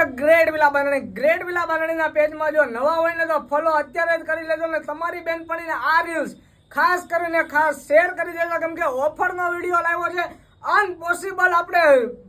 છે great villa બાંધણી. Great villa બાંધણીના પેજમાં જો નવા હોય ને તો ફોલો અત્યારે જ કરી લેજો ને તમારી બેનપણીને આ રીલ્સ ખાસ કરીને ખાસ શેર કરી દેજો, કેમ કે ઓફરનો વિડીયો લાવ્યો છે. અનપોસિબલ આપણે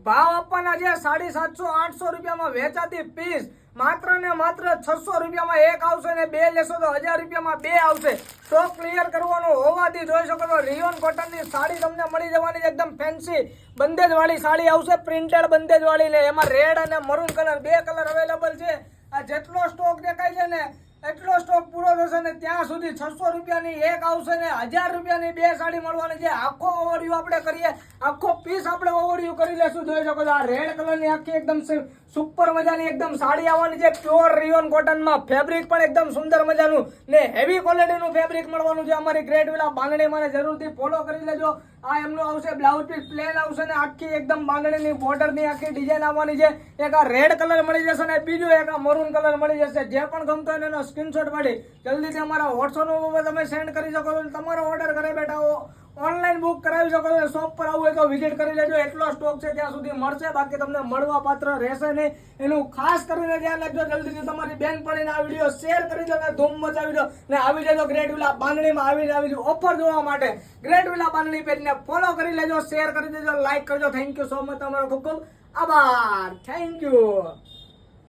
ભાવ આપવાના છે. 750-800 રૂપિયામાં વેચાતી પીસ માત્ર ને માત્ર 600 રૂપિયામાં એક આવશે ને બે લેશો તો 1000 રૂપિયામાં બે આવશે. સ્ટોક ક્લિયર કરવાનો હોવાથી જોઈ શકો છો રિયોન કોટનની સાડી તમને મળી જવાની છે. એકદમ ફેન્સી બંદેજ વાળી સાડી આવશે, પ્રિન્ટેડ બંદેજ વાળી ને એમાં રેડ અને મરૂન કલર બે કલર અવેલેબલ છે. આ જેટલો સ્ટોક દેખાય છે ને એટલો સ્ટોક પૂરો થશે ને ત્યાં સુધી 600 રૂપિયાની એક આવશે ને 1000 રૂપિયાની બે સાડી મળવાની છે. આખો ઓવરવ્યુ આપણે કરીએ, આખો પીસ આપણે ઓવરવ્યુ કરી લેશું. જોઈ શકો છો આ રેડ કલરની આખી એકદમ સુપર મજાની એકદમ સાડી આવવાની છે. પ્યોર રિયોન કોટનમાં ફેબ્રિક પણ એકદમ સુંદર મજાનું ને હેવી ક્વોલિટીનું ફેબ્રિક મળવાનું છે. અમારી ગ્રેટ વિલા બાંધણી મને જરૂરથી ફોલો કરી લેજો. આ એમનું આવશે બ્લાઉઝ પીસ પ્લેન આવશે ને આખી એકદમ બાંધણીની બોર્ડરની આખી ડિઝાઇન આવવાની છે. એક આ રેડ કલર મળી જશે ને બીજો એક આ મરૂન કલર મળી જશે. જે પણ ગમતો હોય એનો સ્ક્રીનશોટ પાડી જલ્દીથી અમારા વોટ્સઅપ ઉપર તમે સેન્ડ કરી શકો છો. તમારો ઓર્ડર ઘરે બેઠા ઓનલાઈન બુક કરાવી શકો છો. શોપ પર આવવું હોય તો વિઝિટ કરી લેજો. એટલો સ્ટોક છે ત્યાં સુધી મળશે, બાકી તમને મળવા પાત્ર રહેશે નહીં. એનું ખાસ કરીને ધ્યાન રાખજો. જલ્દીથી તમારી બેનપણીને આ વિડીયો શેર કરી દો ને ધૂમ મચાવી દો ને આવી જજો ગ્રેટ વિલા બાંધણીમાં આવી ઓફર જોવા માટે. ગ્રેટ વિલા બાંધણી પેજને ફોલો કરી લેજો, શેર કરી દેજો, લાઈક કરજો. Thank you so much. તમારો ખૂબ ખૂબ આભાર. Thank you.